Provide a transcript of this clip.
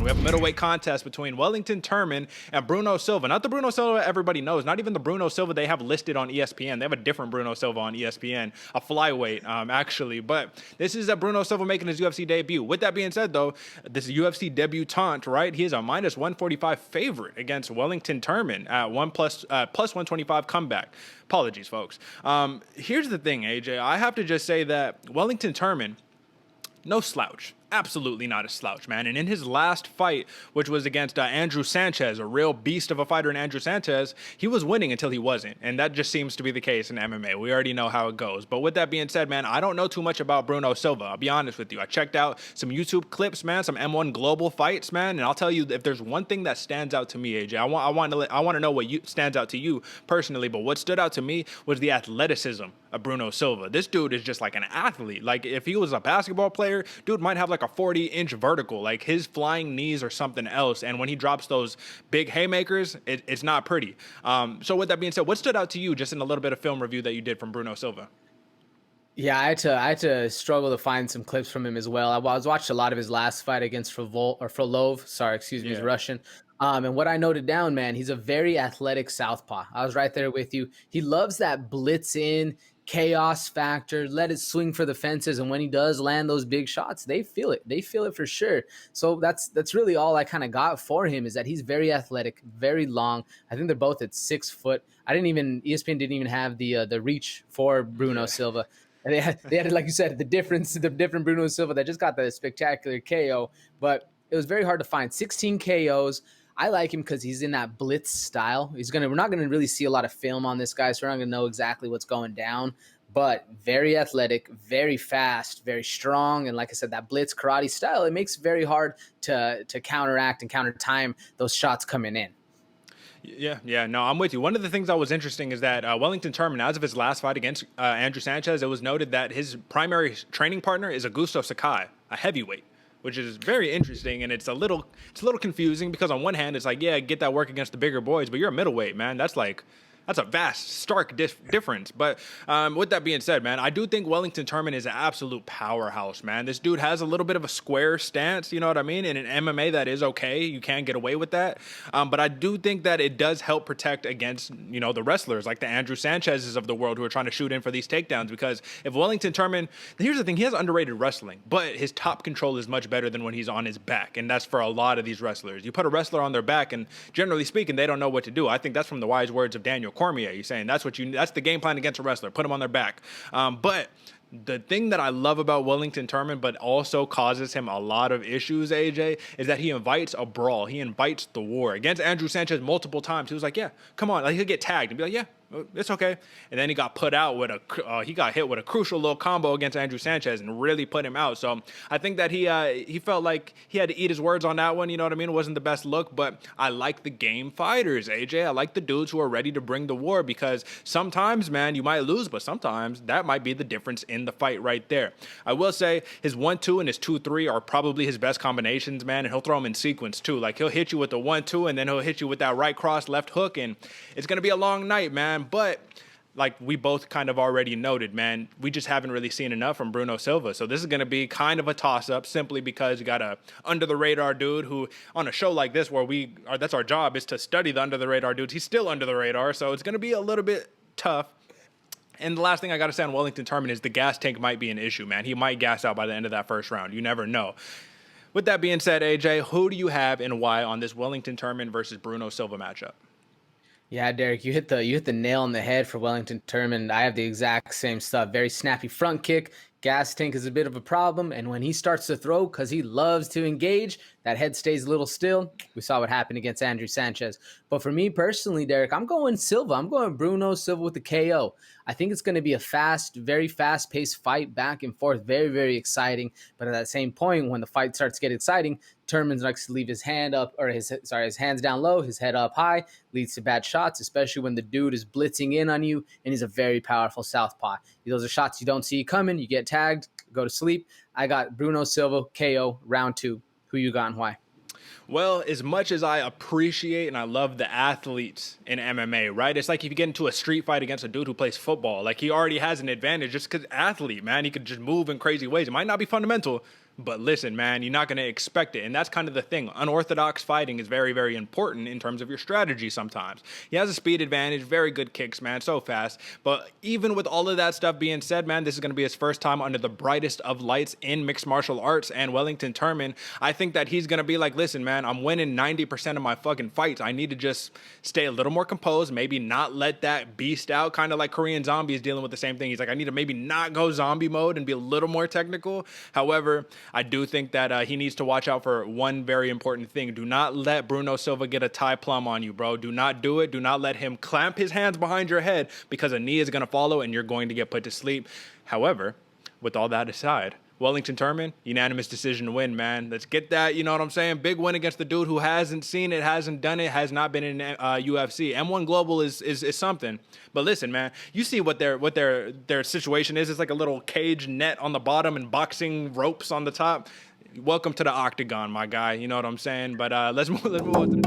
We have a middleweight contest between Wellington Turman and Bruno Silva. Not the Bruno Silva everybody knows, not even the Bruno Silva they have listed on ESPN. They have a different Bruno Silva on ESPN, a flyweight, actually. But this is a Bruno Silva making his UFC debut. With that being said, though, this UFC debutant, right? He is a minus 145 favorite against Wellington Turman at plus 125 comeback. Apologies, folks. Here's the thing, AJ. I have to just say that Wellington Turman, no slouch. Absolutely not a slouch, man. And in his last fight, which was against Andrew Sanchez, a real beast of a fighter in Andrew Sanchez, he was winning until he wasn't. And that just seems to be the case in MMA. We already know how it goes. But with that being said, man, I don't know too much about Bruno Silva. I'll be honest with you. I checked out some YouTube clips, man, some M1 Global fights, man. And I'll tell you, if there's one thing that stands out to me, AJ, I want to know what stands out to you personally. But what stood out to me was the athleticism of Bruno Silva. This dude is just like an athlete. Like if he was a basketball player, dude might have like a 40-inch vertical. Like his flying knees are something else. And when he drops those big haymakers, it's not pretty. So with that being said, what stood out to you just in a little bit of film review that you did from Bruno Silva? Yeah, I had to struggle to find some clips from him as well. I was watched a lot of his last fight against Frolov. Sorry, excuse me, he's Russian. And what I noted down, man, he's a very athletic southpaw. I was right there with you. He loves that blitz in, chaos factor, let it swing for the fences, and when he does land those big shots, they feel it. They feel it for sure. So that's really all I kind of got for him, is that he's very athletic, very long. I think they're both at 6 foot. ESPN didn't even have the reach for Bruno Silva. And they had, like you said, the different Bruno Silva that just got the spectacular KO, but it was very hard to find. 16 KOs. I like him because he's in that blitz style. We're not gonna really see a lot of film on this guy, so we're not gonna know exactly what's going down. But very athletic, very fast, very strong, and like I said, that blitz karate style, it makes it very hard to counteract and counter time those shots coming in. Yeah, no, I'm with you. One of the things that was interesting is that Wellington Turman, as of his last fight against Andrew Sanchez, it was noted that his primary training partner is Augusto Sakai, a heavyweight, which is very interesting, and it's a little confusing because on one hand it's like, yeah, get that work against the bigger boys, but you're a middleweight, man. That's a vast, stark difference. But with that being said, man, I do think Wellington Turman is an absolute powerhouse, man. This dude has a little bit of a square stance, you know what I mean? In an MMA, that is okay. You can get away with that. But I do think that it does help protect against, the wrestlers like the Andrew Sanchez's of the world who are trying to shoot in for these takedowns. Because if Wellington Turman, here's the thing, he has underrated wrestling, but his top control is much better than when he's on his back. And that's for a lot of these wrestlers. You put a wrestler on their back, and generally speaking, they don't know what to do. I think that's from the wise words of Daniel Cormier. You're saying that's the game plan against a wrestler. Put them on their back. But the thing that I love about Wellington Turman, but also causes him a lot of issues, AJ, is that he invites a brawl. He invites the war. Against Andrew Sanchez multiple times, he was like, yeah, come on. Like, he'll get tagged and be like, yeah, it's okay. And then he got put out with he got hit with a crucial little combo against Andrew Sanchez and really put him out. So I think that he felt like he had to eat his words on that one. You know what I mean? It wasn't the best look, but I like the game fighters, AJ. I like the dudes who are ready to bring the war, because sometimes, man, you might lose, but sometimes that might be the difference in the fight right there. I will say his 1-2 and his 2-3 are probably his best combinations, man, and he'll throw them in sequence too. Like he'll hit you with the 1-2 and then he'll hit you with that right cross, left hook, and it's going to be a long night, man. But like we both kind of already noted, man, we just haven't really seen enough from Bruno Silva. So this is going to be kind of a toss-up simply because you got a under-the-radar dude who, on a show like this where that's our job, is to study the under-the-radar dudes. He's still under the radar, so it's going to be a little bit tough. And the last thing I got to say on Wellington Turman is the gas tank might be an issue, man. He might gas out by the end of that first round. You never know. With that being said, AJ, who do you have and why on this Wellington Turman versus Bruno Silva matchup? Yeah, Derek, you hit the nail on the head for Wellington Turman. I have the exact same stuff. Very snappy front kick. Gas tank is a bit of a problem, and when he starts to throw, because he loves to engage, that head stays a little still. We saw what happened against Andrew Sanchez. But for me personally, Derek, I'm going Silva. I'm going Bruno Silva with the KO. I think it's going to be a very fast-paced fight, back and forth, very, very exciting. But at that same point, when the fight starts to get exciting, Turman likes to leave his hand up, or his hands down low, his head up high, leads to bad shots, especially when the dude is blitzing in on you, and he's a very powerful southpaw. Those are shots you don't see coming. You get tagged, go to sleep. I got Bruno Silva, KO, round 2. Who you got and why? Well, as much as I appreciate and I love the athletes in MMA, right? It's like if you get into a street fight against a dude who plays football, like he already has an advantage just because athlete, man. He could just move in crazy ways. It might not be fundamental, But listen, man, you're not going to expect it. And that's kind of the thing. Unorthodox fighting is very, very important in terms of your strategy sometimes. He has a speed advantage, very good kicks, man, so fast. But even with all of that stuff being said, man, this is going to be his first time under the brightest of lights in mixed martial arts. And Wellington Turman, I think that he's going to be like, listen, man, I'm winning 90% of my fucking fights. I need to just stay a little more composed, maybe not let that beast out, kind of like Korean Zombie is dealing with the same thing. He's like, I need to maybe not go zombie mode and be a little more technical. However, I do think that he needs to watch out for one very important thing. Do not let Bruno Silva get a Thai plum on you, bro. Do not do it. Do not let him clamp his hands behind your head, because a knee is going to follow and you're going to get put to sleep. However, with all that aside, Wellington Turman, unanimous decision to win, man. Let's get that, you know what I'm saying? Big win against the dude who hasn't seen it, hasn't done it, has not been in UFC. M1 Global is something. But listen, man, you see what their situation is. It's like a little cage net on the bottom and boxing ropes on the top. Welcome to the octagon, my guy. You know what I'm saying? But let's move on to the